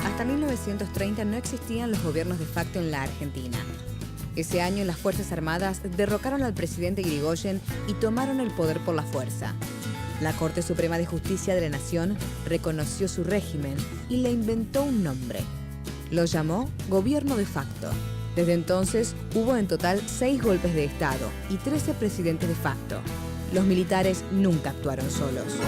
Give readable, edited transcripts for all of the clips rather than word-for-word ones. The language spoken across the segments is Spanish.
Hasta 1930 no existían los gobiernos de facto en la Argentina. Ese año las Fuerzas Armadas derrocaron al presidente Irigoyen y tomaron el poder por la fuerza. La Corte Suprema de Justicia de la Nación reconoció su régimen y le inventó un nombre. Lo llamó Gobierno de Facto. Desde entonces hubo en total 6 golpes de Estado y 13 presidentes de facto. Los militares nunca actuaron solos.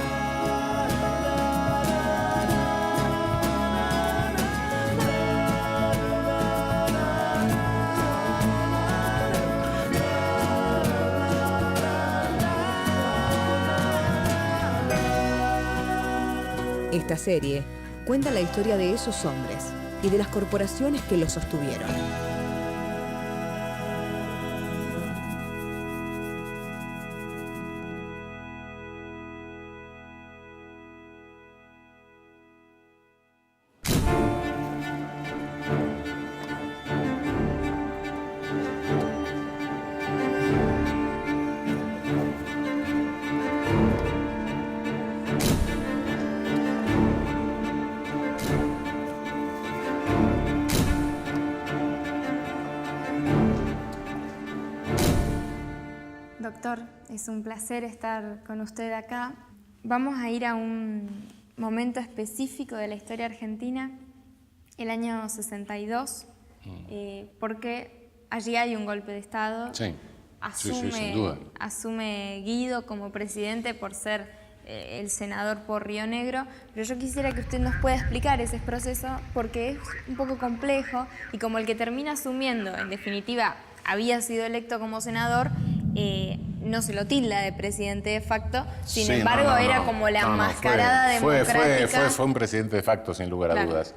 Esta serie cuenta la historia de esos hombres y de las corporaciones que los sostuvieron. Doctor, es un placer estar con usted acá. Vamos a ir a un momento específico de la historia argentina, el año 62, porque allí hay un golpe de Estado. Sí. Sin duda. Asume Guido como presidente por ser el senador por Río Negro, pero yo quisiera que usted nos pueda explicar ese proceso porque es un poco complejo y como el que termina asumiendo, en definitiva, había sido electo como senador, no se lo tilda de presidente de facto, sin embargo era como la enmascarada democrática. Fue un presidente de facto, sin lugar a dudas.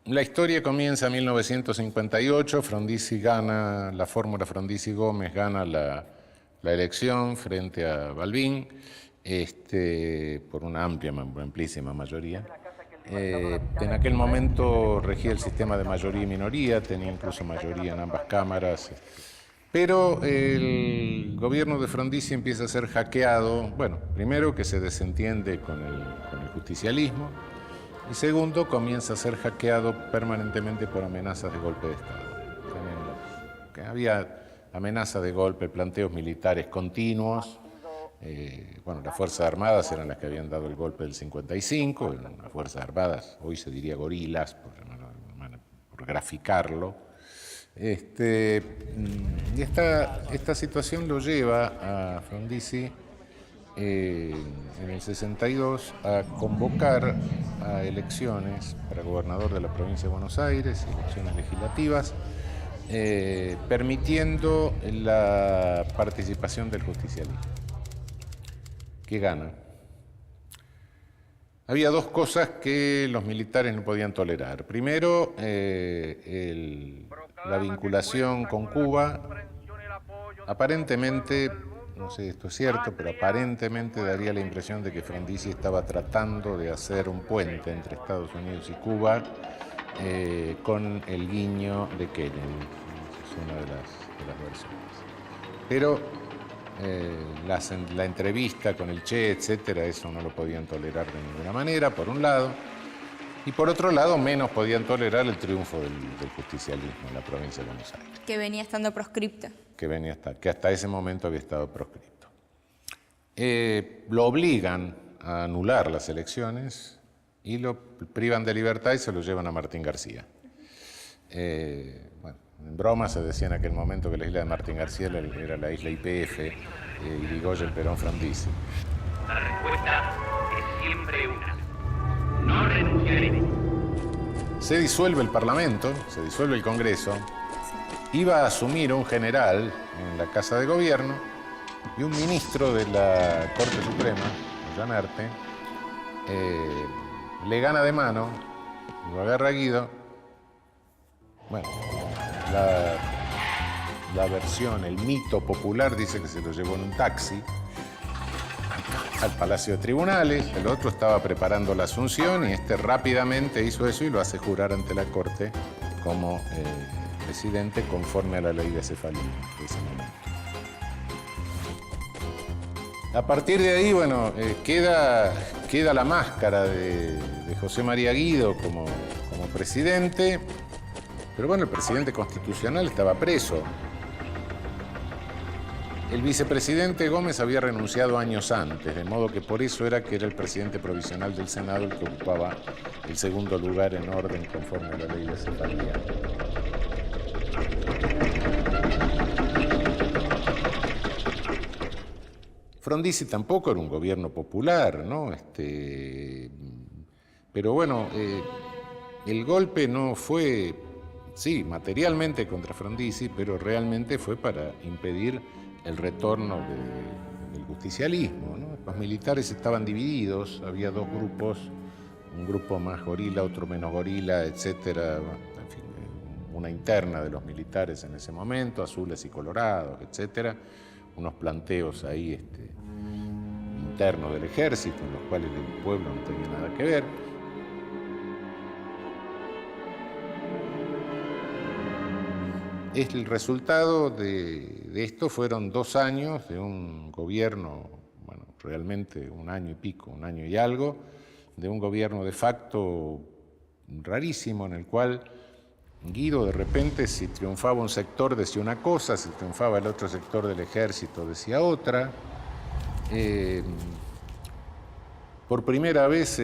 La historia comienza en 1958, Frondizi gana, la fórmula Frondizi-Gómez gana la elección frente a Balbín, por una amplia, amplísima mayoría. En aquel momento regía el sistema de mayoría y minoría, tenía incluso mayoría en ambas cámaras. Pero el gobierno de Frondizi empieza a ser hackeado, bueno, primero que se desentiende con el justicialismo, y segundo, comienza a ser hackeado permanentemente por amenazas de golpe de Estado. Que había amenazas de golpe, planteos militares continuos. Las Fuerzas Armadas eran las que habían dado el golpe del 55, las Fuerzas Armadas, hoy se diría gorilas, por graficarlo. Y esta situación lo lleva a Frondizi en el 62 a convocar a elecciones para gobernador de la provincia de Buenos Aires, elecciones legislativas, permitiendo la participación del justicialismo, que gana. Había dos cosas que los militares no podían tolerar. Primero, la vinculación con Cuba. Aparentemente, no sé si esto es cierto, pero aparentemente daría la impresión de que Frondizi estaba tratando de hacer un puente entre Estados Unidos y Cuba con el guiño de Kennedy. Esa es una de las versiones. Pero la entrevista con el Che, etcétera, eso no lo podían tolerar de ninguna manera, por un lado. Y por otro lado, menos podían tolerar el triunfo del justicialismo en la provincia de Buenos Aires. Que venía estando proscripto. Que hasta ese momento había estado proscripto. Lo obligan a anular las elecciones y lo privan de libertad y se lo llevan a Martín García. En broma se decía en aquel momento que la isla de Martín García era la isla YPF, Irigoyen, Perón, Frondizi. La respuesta es siempre una. No renunciaré. Se disuelve el Parlamento, se disuelve el Congreso. Iba a asumir un general en la Casa de Gobierno y un ministro de la Corte Suprema, Ollanarte, le gana de mano, lo agarra a Guido. Bueno, la versión, el mito popular dice que se lo llevó en un taxi al Palacio de Tribunales, el otro estaba preparando la asunción y este rápidamente hizo eso y lo hace jurar ante la Corte como presidente conforme a la ley de cefalía de ese momento. A partir de ahí, bueno, queda la máscara de José María Guido como presidente, pero bueno, el presidente constitucional estaba preso. El vicepresidente Gómez había renunciado años antes, de modo que por eso era que era el presidente provisional del Senado el que ocupaba el segundo lugar en orden conforme a la ley de cefalía. Frondizi tampoco era un gobierno popular, ¿no? Pero bueno, el golpe no fue, sí, materialmente contra Frondizi, pero realmente fue para impedir el retorno del justicialismo, ¿no? Los militares estaban divididos, había dos grupos, un grupo más gorila, otro menos gorila, etcétera. En fin, una interna de los militares en ese momento, azules y colorados, etcétera. Unos planteos ahí internos del ejército, en los cuales el pueblo no tenía nada que ver. El resultado de esto fueron 2 años de un gobierno, bueno, realmente un año y pico, un año y algo, de un gobierno de facto rarísimo en el cual Guido de repente, si triunfaba un sector decía una cosa, si triunfaba el otro sector del ejército decía otra. Por primera vez,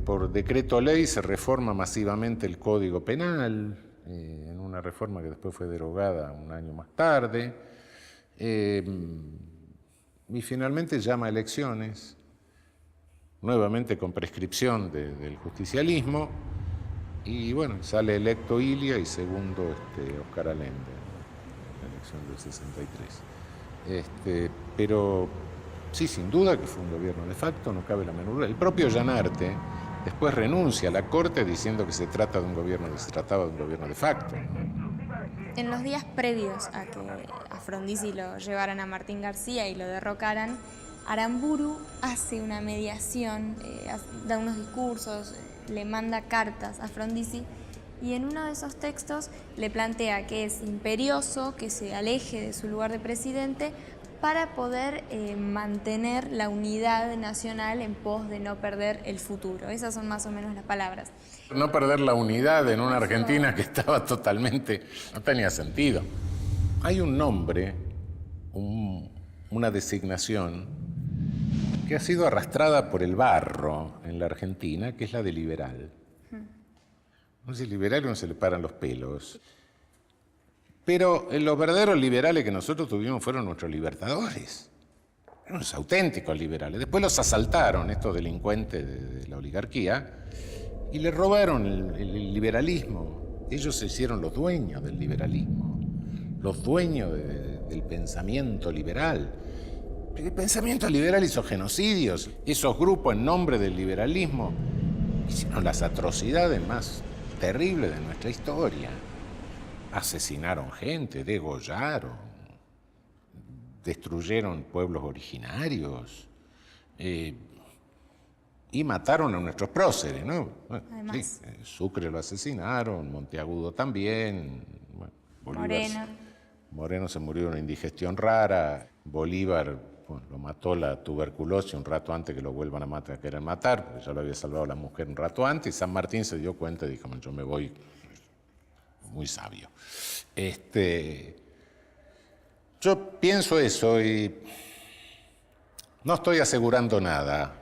por decreto ley, se reforma masivamente el Código Penal, en una reforma que después fue derogada un año más tarde, y finalmente llama a elecciones, nuevamente con prescripción del justicialismo, y bueno, sale electo Ilia y segundo Oscar Allende, en la elección del 63. Pero sí, sin duda que fue un gobierno de facto, no cabe la menor duda. El propio Ollanarte después renuncia a la Corte diciendo que se trataba de un gobierno de facto. En los días previos a que a Frondizi lo llevaran a Martín García y lo derrocaran, Aramburu hace una mediación, da unos discursos, le manda cartas a Frondizi y en uno de esos textos le plantea que es imperioso que se aleje de su lugar de presidente para poder mantener la unidad nacional en pos de no perder el futuro. Esas son más o menos las palabras. No perder la unidad en una Argentina que estaba totalmente... no tenía sentido. Hay un nombre, una designación que ha sido arrastrada por el barro en la Argentina, que es la de liberal. Entonces, liberal no se le paran los pelos. Pero los verdaderos liberales que nosotros tuvimos fueron nuestros libertadores. Eran los auténticos liberales. Después los asaltaron estos delincuentes de la oligarquía y le robaron el liberalismo. Ellos se hicieron los dueños del liberalismo, los dueños del pensamiento liberal. El pensamiento liberal hizo genocidios. Esos grupos en nombre del liberalismo hicieron las atrocidades más terribles de nuestra historia. Asesinaron gente, degollaron, destruyeron pueblos originarios y mataron a nuestros próceres, ¿no? Sí, Sucre lo asesinaron, Monteagudo también, bueno, Bolívar, Moreno se murió de una indigestión rara, Bolívar lo mató la tuberculosis un rato antes que lo vuelvan a querer matar, porque ya lo había salvado la mujer un rato antes, y San Martín se dio cuenta y dijo, yo me voy. Muy sabio. Yo pienso eso y no estoy asegurando nada,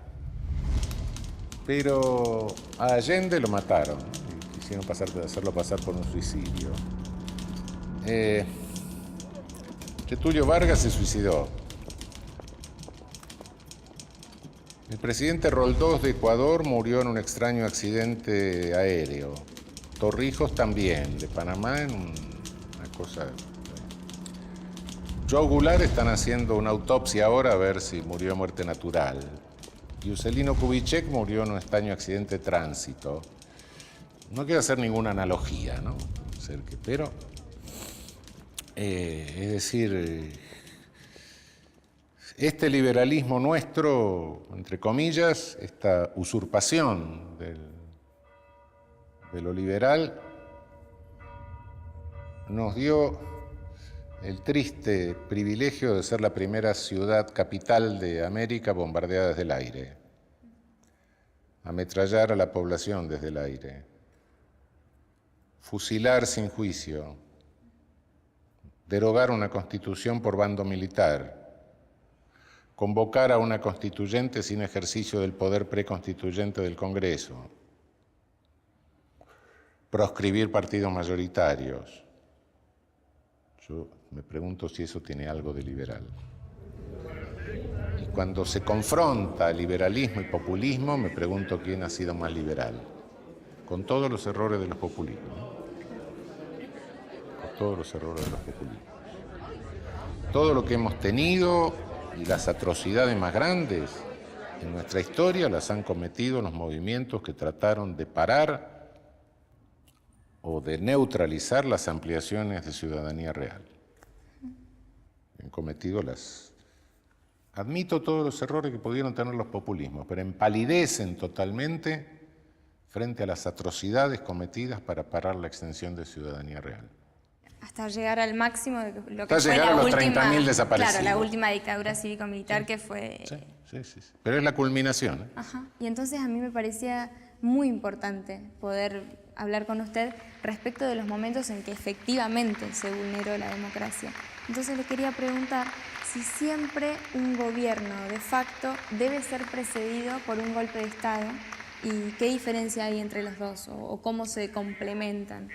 pero a Allende lo mataron, quisieron hacerlo pasar por un suicidio. Getúlio Vargas se suicidó. El presidente Roldós de Ecuador murió en un extraño accidente aéreo. Torrijos también, de Panamá, en una cosa... Joe Goulart están haciendo una autopsia ahora a ver si murió muerte natural. Juscelino Kubitschek murió en un extraño accidente de tránsito. No quiero hacer ninguna analogía, ¿no? Pero, es decir, este liberalismo nuestro, entre comillas, esta usurpación de lo liberal, nos dio el triste privilegio de ser la primera ciudad capital de América bombardeada desde el aire, ametrallar a la población desde el aire, fusilar sin juicio, derogar una constitución por bando militar, convocar a una constituyente sin ejercicio del poder preconstituyente del Congreso, proscribir partidos mayoritarios. Yo me pregunto si eso tiene algo de liberal. Y cuando se confronta liberalismo y populismo, me pregunto quién ha sido más liberal, con todos los errores de los populismos, ¿no? Con todos los errores de los populismos. Todo lo que hemos tenido y las atrocidades más grandes en nuestra historia las han cometido los movimientos que trataron de parar o de neutralizar las ampliaciones de ciudadanía real. Han cometido admito todos los errores que pudieron tener los populismos, pero empalidecen totalmente frente a las atrocidades cometidas para parar la extensión de ciudadanía real. Hasta llegar al máximo de lo que hasta fue llegar la a los última, 30.000 desaparecidos. Claro, la última dictadura cívico-militar que fue... Sí. Pero es la culminación, ¿eh? Ajá. Y entonces a mí me parecía muy importante poder hablar con usted respecto de los momentos en que efectivamente se vulneró la democracia. Entonces le quería preguntar si siempre un gobierno de facto debe ser precedido por un golpe de Estado y qué diferencia hay entre los dos o cómo se complementan.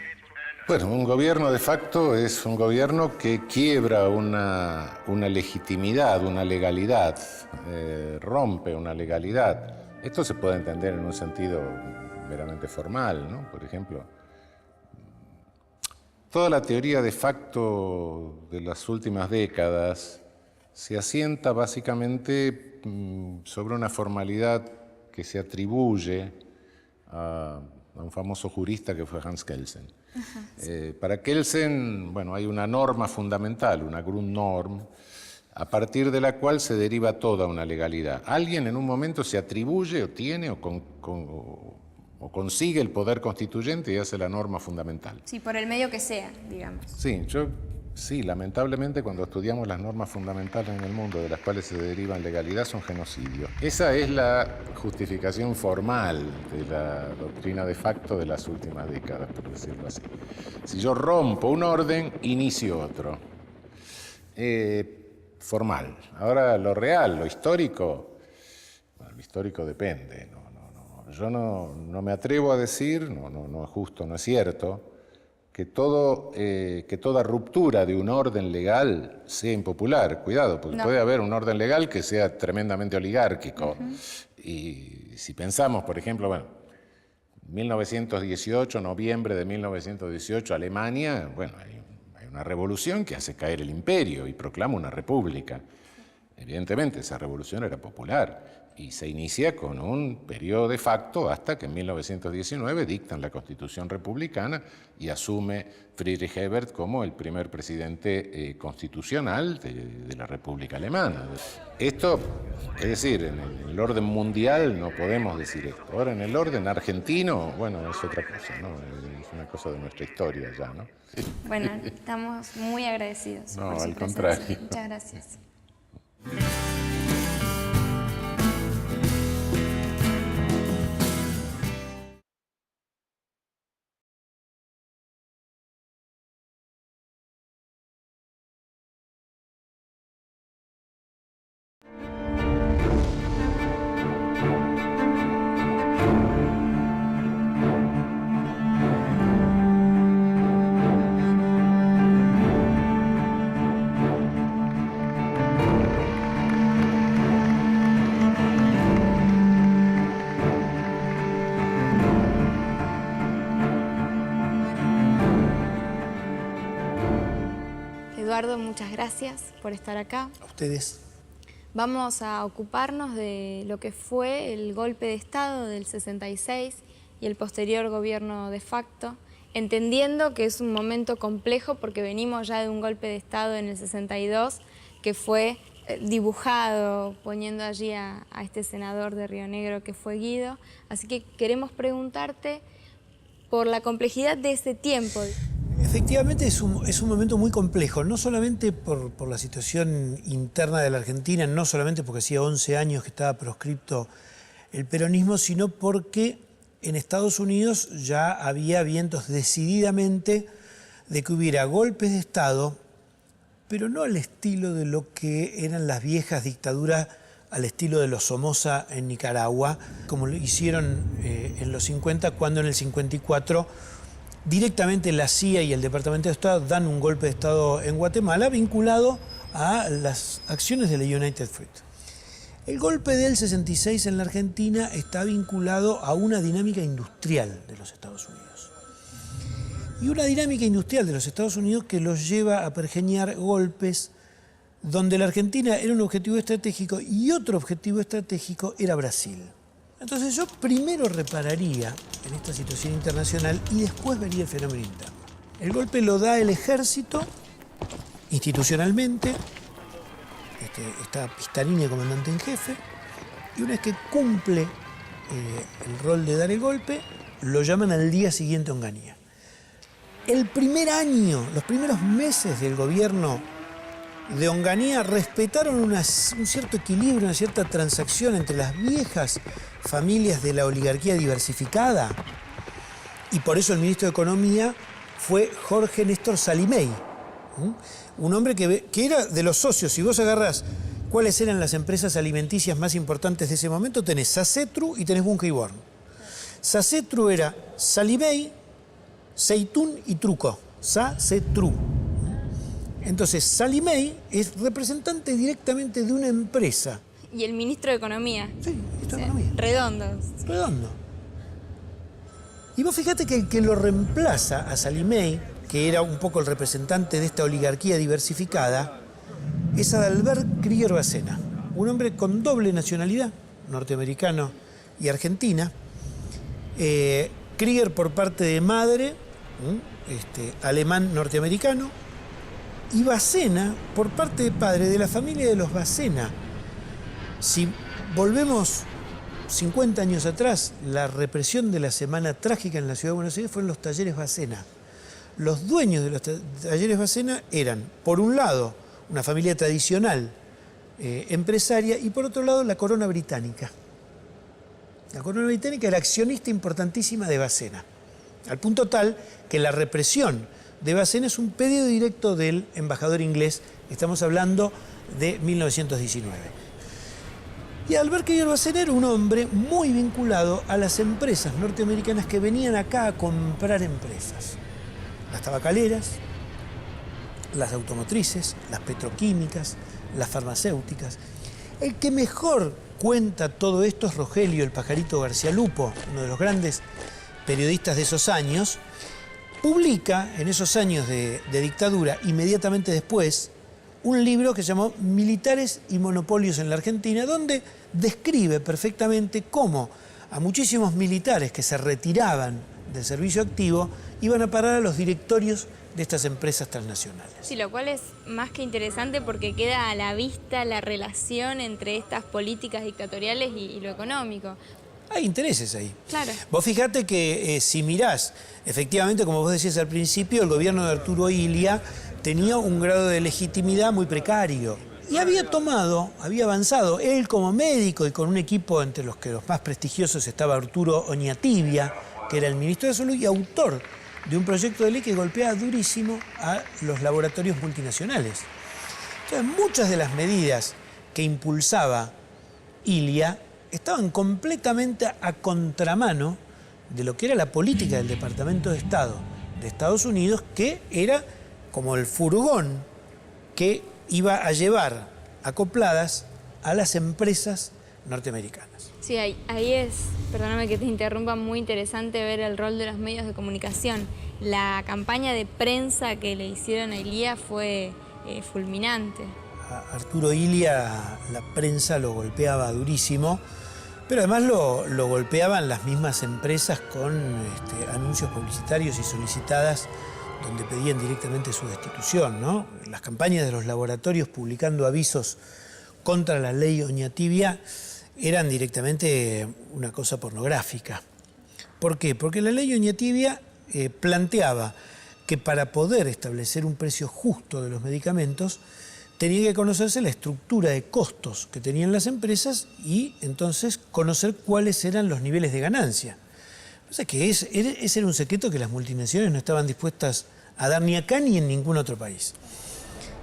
Bueno, un gobierno de facto es un gobierno que quiebra una legitimidad, una legalidad, rompe una legalidad. Esto se puede entender en un sentido meramente formal, ¿no? Por ejemplo, toda la teoría de facto de las últimas décadas se asienta básicamente sobre una formalidad que se atribuye a un famoso jurista que fue Hans Kelsen. Para Kelsen, bueno, hay una norma fundamental, una Grundnorm, a partir de la cual se deriva toda una legalidad. Alguien en un momento se atribuye o tiene o consigue el poder constituyente y hace la norma fundamental. Sí, por el medio que sea, digamos. Sí, lamentablemente cuando estudiamos las normas fundamentales en el mundo de las cuales se derivan legalidad son genocidios. Esa es la justificación formal de la doctrina de facto de las últimas décadas, por decirlo así. Si yo rompo un orden, inicio otro. Formal. Ahora lo real, lo histórico, bueno, lo histórico depende. Yo no me atrevo a decir, no es justo, no es cierto, que toda ruptura de un orden legal sea impopular. Cuidado, porque puede haber un orden legal que sea tremendamente oligárquico. Y si pensamos, por ejemplo, 1918, noviembre de 1918, Alemania, hay una revolución que hace caer el imperio y proclama una república. Evidentemente, esa revolución era popular y se inicia con un periodo de facto hasta que en 1919 dictan la Constitución republicana y asume Friedrich Ebert como el primer presidente constitucional de la República Alemana. Esto, es decir, en el orden mundial no podemos decir esto. Ahora, en el orden argentino, es otra cosa, ¿no? Es una cosa de nuestra historia ya, ¿no? Bueno, estamos muy agradecidos por su al presencia. contrario. Muchas gracias. Eduardo, muchas gracias por estar acá. A ustedes. Vamos a ocuparnos de lo que fue el golpe de Estado del 66 y el posterior gobierno de facto, entendiendo que es un momento complejo porque venimos ya de un golpe de Estado en el 62 que fue dibujado poniendo allí a este senador de Río Negro que fue Guido. Así que queremos preguntarte por la complejidad de ese tiempo. Efectivamente es un momento muy complejo, no solamente por la situación interna de la Argentina, no solamente porque hacía 11 años que estaba proscripto el peronismo, sino porque en Estados Unidos ya había vientos decididamente de que hubiera golpes de Estado, pero no al estilo de lo que eran las viejas dictaduras, al estilo de los Somoza en Nicaragua, como lo hicieron en los 50, cuando en el 54 directamente la CIA y el Departamento de Estado dan un golpe de Estado en Guatemala vinculado a las acciones de la United Fruit. El golpe del 66 en la Argentina está vinculado a una dinámica industrial de los Estados Unidos. Y una dinámica industrial de los Estados Unidos que los lleva a pergeñar golpes donde la Argentina era un objetivo estratégico y otro objetivo estratégico era Brasil. Entonces yo primero repararía en esta situación internacional y después vería el fenómeno interno. El golpe lo da el ejército, institucionalmente, está Pistarini, comandante en jefe, y una vez que cumple el rol de dar el golpe, lo llaman al día siguiente a Onganía. El primer año, los primeros meses del gobierno de Onganía respetaron un cierto equilibrio, una cierta transacción entre las viejas familias de la oligarquía diversificada, y por eso el ministro de Economía fue Jorge Néstor Salimey, un hombre que era de los socios. Si vos agarrás cuáles eran las empresas alimenticias más importantes de ese momento, tenés Sacetru y tenés Bunge y Born. Sacetru era Salimey, Seitún y Truco, Sacetru. Entonces, Salimey es representante directamente de una empresa. Y el ministro de Economía. Sí, ministro de Economía. Redondo. Redondo. Y vos fíjate que el que lo reemplaza a Salimey, que era un poco el representante de esta oligarquía diversificada, es Adalbert Krieger Bacena, un hombre con doble nacionalidad, norteamericano y argentina. Krieger por parte de madre, alemán norteamericano, y Bacena por parte de padre de la familia de los Bacena. Si volvemos 50 años atrás, la represión de la Semana Trágica en la Ciudad de Buenos Aires fueron los talleres Bacena. Los dueños de los talleres Bacena eran, por un lado, una familia tradicional empresaria, y por otro lado, la corona británica. La corona británica era accionista importantísima de Bacena, al punto tal que la represión de Bacena es un pedido directo del embajador inglés. Estamos hablando de 1919. Y Adalbert Krieger Bacena era un hombre muy vinculado a las empresas norteamericanas que venían acá a comprar empresas. Las tabacaleras, las automotrices, las petroquímicas, las farmacéuticas. El que mejor cuenta todo esto es Rogelio, el pajarito García Lupo, uno de los grandes periodistas de esos años. Publica en esos años de dictadura, inmediatamente después, un libro que se llamó Militares y Monopolios en la Argentina, donde describe perfectamente cómo a muchísimos militares que se retiraban del servicio activo iban a parar a los directorios de estas empresas transnacionales. Sí, lo cual es más que interesante porque queda a la vista la relación entre estas políticas dictatoriales y lo económico. Hay intereses ahí. Claro. Vos fijate que si mirás, efectivamente, como vos decías al principio, el gobierno de Arturo Illia tenía un grado de legitimidad muy precario. Y había avanzado, él como médico y con un equipo entre los más prestigiosos estaba Arturo Oñatibia, que era el ministro de Salud y autor de un proyecto de ley que golpeaba durísimo a los laboratorios multinacionales. Entonces, muchas de las medidas que impulsaba Illia estaban completamente a contramano de lo que era la política del Departamento de Estado de Estados Unidos, que era como el furgón que iba a llevar acopladas a las empresas norteamericanas. Sí, ahí es, perdóname que te interrumpa, muy interesante ver el rol de los medios de comunicación. La campaña de prensa que le hicieron a Illia fue fulminante. A Arturo Illia la prensa lo golpeaba durísimo, pero además lo golpeaban las mismas empresas con anuncios publicitarios y solicitadas donde pedían directamente su destitución, ¿no? Las campañas de los laboratorios publicando avisos contra la ley Oñatimbia eran directamente una cosa pornográfica. ¿Por qué? Porque la ley Oñatimbia planteaba que para poder establecer un precio justo de los medicamentos tenía que conocerse la estructura de costos que tenían las empresas y entonces conocer cuáles eran los niveles de ganancia. O sea que ese era un secreto que las multinacionales no estaban dispuestas a dar ni acá ni en ningún otro país.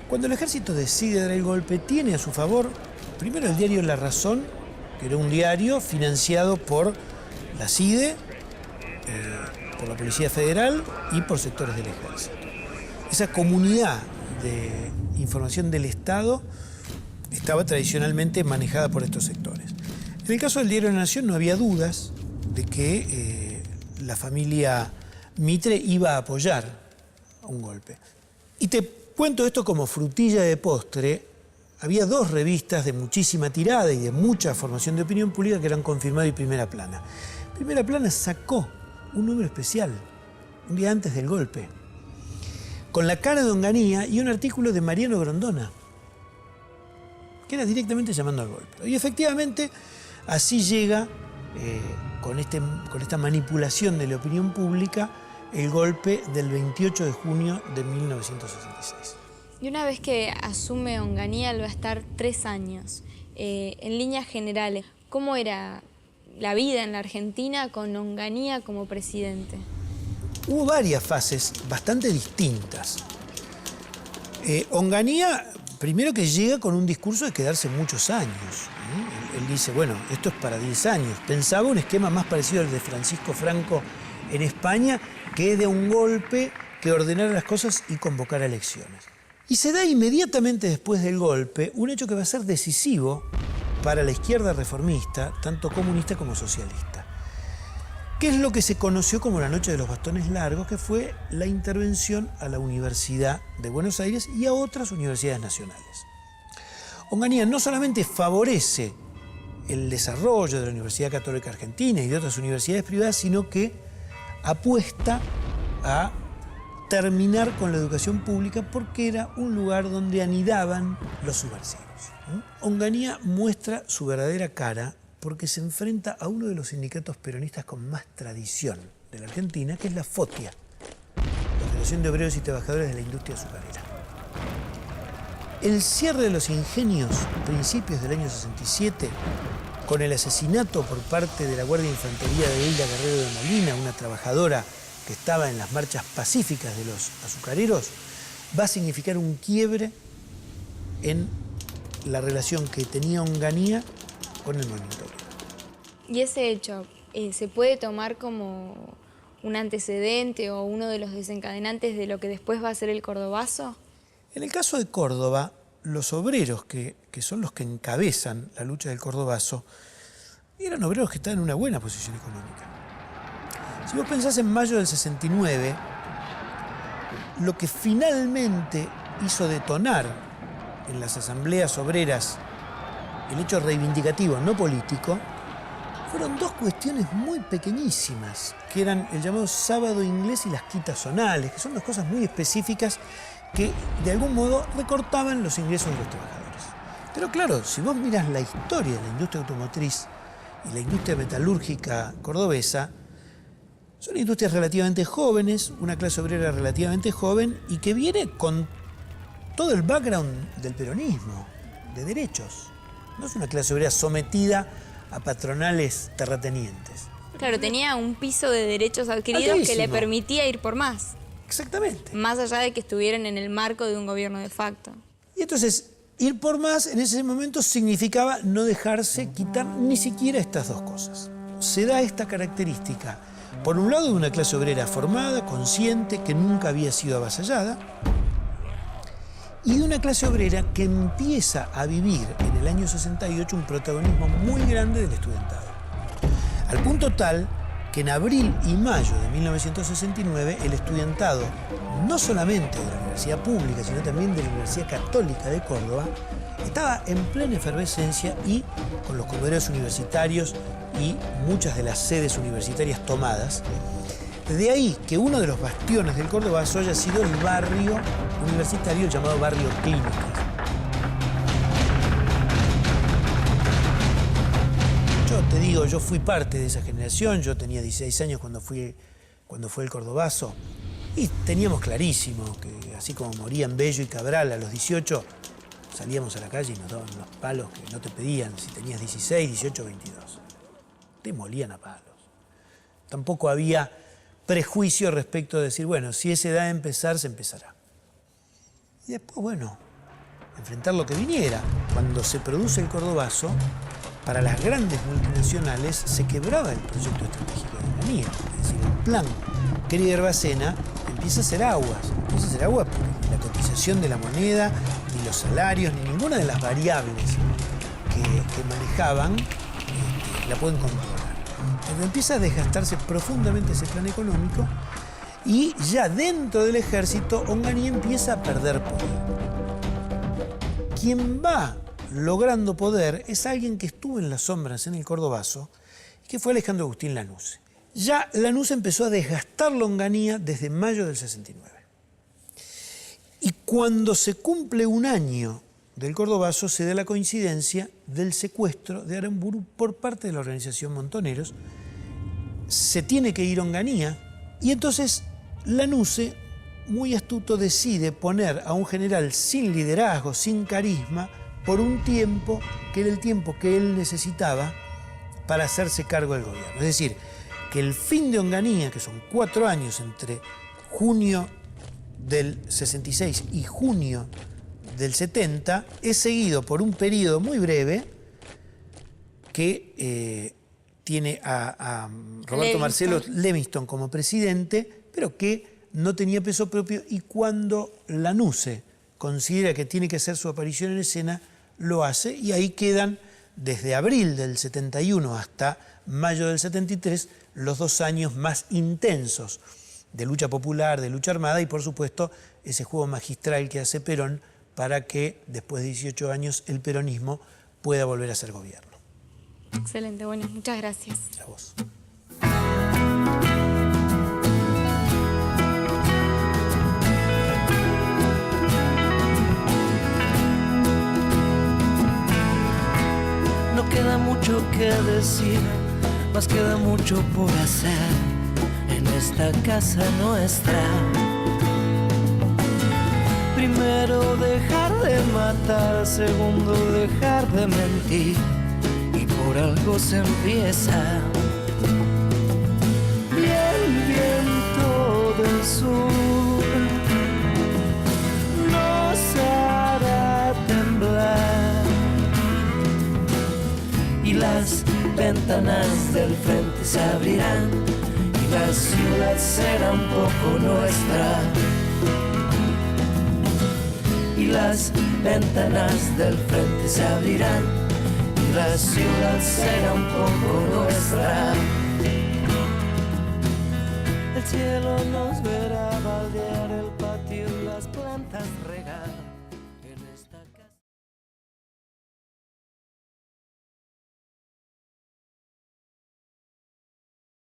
Cuando el ejército decide dar el golpe, tiene a su favor primero el diario La Razón, que era un diario financiado por la CIDE, por la Policía Federal y por sectores del ejército. Esa comunidad de información del Estado estaba tradicionalmente manejada por estos sectores. En el caso del diario La Nación no había dudas de que la familia Mitre iba a apoyar un golpe. Y te cuento esto como frutilla de postre. Había dos revistas de muchísima tirada y de mucha formación de opinión pública que eran Confirmado y Primera Plana. Primera Plana sacó un número especial, un día antes del golpe, con la cara de Onganía y un artículo de Mariano Grondona, que era directamente llamando al golpe. Y efectivamente, así llega, con esta manipulación de la opinión pública, el golpe del 28 de junio de 1966. Y una vez que asume Onganía, él va a estar 3 años. En líneas generales, ¿cómo era la vida en la Argentina con Onganía como presidente? Hubo varias fases bastante distintas. Onganía, primero que llega con un discurso de quedarse muchos años. Él dice, bueno, esto es para 10 años. Pensaba un esquema más parecido al de Francisco Franco en España, que es de un golpe que ordenara las cosas y convocara elecciones. Y se da inmediatamente después del golpe un hecho que va a ser decisivo para la izquierda reformista, tanto comunista como socialista, que es lo que se conoció como la Noche de los Bastones Largos, que fue la intervención a la Universidad de Buenos Aires y a otras universidades nacionales. Onganía no solamente favorece el desarrollo de la Universidad Católica Argentina y de otras universidades privadas, sino que apuesta a terminar con la educación pública porque era un lugar donde anidaban los subversivos. Onganía muestra su verdadera cara porque se enfrenta a uno de los sindicatos peronistas con más tradición de la Argentina, que es la FOTIA, la Federación de Obreros y Trabajadores de la Industria Azucarera. El cierre de los ingenios a principios del año 67, con el asesinato por parte de la Guardia de Infantería de Hilda Guerrero de Molina, una trabajadora que estaba en las marchas pacíficas de los azucareros, va a significar un quiebre en la relación que tenía Onganía con el movimiento obrero. ¿Y ese hecho se puede tomar como un antecedente o uno de los desencadenantes de lo que después va a ser el Cordobazo? En el caso de Córdoba, los obreros que son los que encabezan la lucha del Cordobazo eran obreros que estaban en una buena posición económica. Si vos pensás en mayo del 69, lo que finalmente hizo detonar en las asambleas obreras el hecho reivindicativo, no político, fueron dos cuestiones muy pequeñísimas, que eran el llamado sábado inglés y las quitas zonales, que son dos cosas muy específicas que de algún modo recortaban los ingresos de los trabajadores. Pero claro, si vos mirás la historia de la industria automotriz y la industria metalúrgica cordobesa, son industrias relativamente jóvenes, una clase obrera relativamente joven y que viene con todo el background del peronismo, de derechos. No es una clase obrera sometida a patronales terratenientes. Claro, tenía un piso de derechos adquiridos que le permitía ir por más. Exactamente. Más allá de que estuvieran en el marco de un gobierno de facto. Y entonces, ir por más en ese momento significaba no dejarse quitar ni siquiera estas dos cosas. Se da esta característica, por un lado, de una clase obrera formada, consciente, que nunca había sido avasallada, y de una clase obrera que empieza a vivir en el año 68 un protagonismo muy grande del estudiantado. Al punto tal que en abril y mayo de 1969 el estudiantado, no solamente de la Universidad Pública, sino también de la Universidad Católica de Córdoba, estaba en plena efervescencia y con los comedores universitarios y muchas de las sedes universitarias tomadas. De ahí que uno de los bastiones del Cordobazo haya sido el barrio universitario llamado Barrio Clínicas. Yo te digo, yo fui parte de esa generación, yo tenía 16 años cuando fue el Cordobazo, y teníamos clarísimo que así como morían Bello y Cabral a los 18, salíamos a la calle y nos daban unos palos que no te pedían si tenías 16, 18, 22. Te molían a palos. Tampoco había prejuicio respecto de decir, bueno, si esa edad de empezar, se empezará. Y después, bueno, enfrentar lo que viniera. Cuando se produce el Cordobazo, para las grandes multinacionales se quebraba el proyecto estratégico de Onganía. Es decir, el plan Krieger-Bacena empieza a hacer aguas. Empieza a hacer aguas porque ni la cotización de la moneda, ni los salarios, ni ninguna de las variables que manejaban la pueden controlar. Entonces empieza a desgastarse profundamente ese plan económico y ya dentro del ejército Onganía empieza a perder poder. Quien va logrando poder es alguien que estuvo en las sombras en el Cordobazo, que fue Alejandro Agustín Lanuse. Ya Lanuse empezó a desgastar la Onganía desde mayo del 69. Y cuando se cumple un año del Cordobazo se da la coincidencia del secuestro de Aramburu por parte de la organización Montoneros. Se tiene que ir Onganía y entonces Lanuse, muy astuto, decide poner a un general sin liderazgo, sin carisma, por un tiempo que era el tiempo que él necesitaba para hacerse cargo del gobierno. Es decir, que el fin de Onganía, que son 4 años entre junio del 66 y junio del 70, es seguido por un periodo muy breve que tiene a Roberto Marcelo Levingston como presidente, pero que no tenía peso propio, y cuando Lanuse considera que tiene que hacer su aparición en escena, lo hace, y ahí quedan desde abril del 71 hasta mayo del 73 los 2 años más intensos de lucha popular, de lucha armada, y por supuesto ese juego magistral que hace Perón para que después de 18 años el peronismo pueda volver a ser gobierno. Excelente, bueno, muchas gracias. A vos. No queda mucho que decir, más queda mucho por hacer en esta casa nuestra. Primero dejar de matar, segundo dejar de mentir, y por algo se empieza. Y el viento del sur nos hará temblar, y las ventanas del frente se abrirán, y la ciudad será un poco nuestra. Y las ventanas del frente se abrirán, y la ciudad será un poco nuestra. El cielo nos verá baldear, el patio, las plantas regar.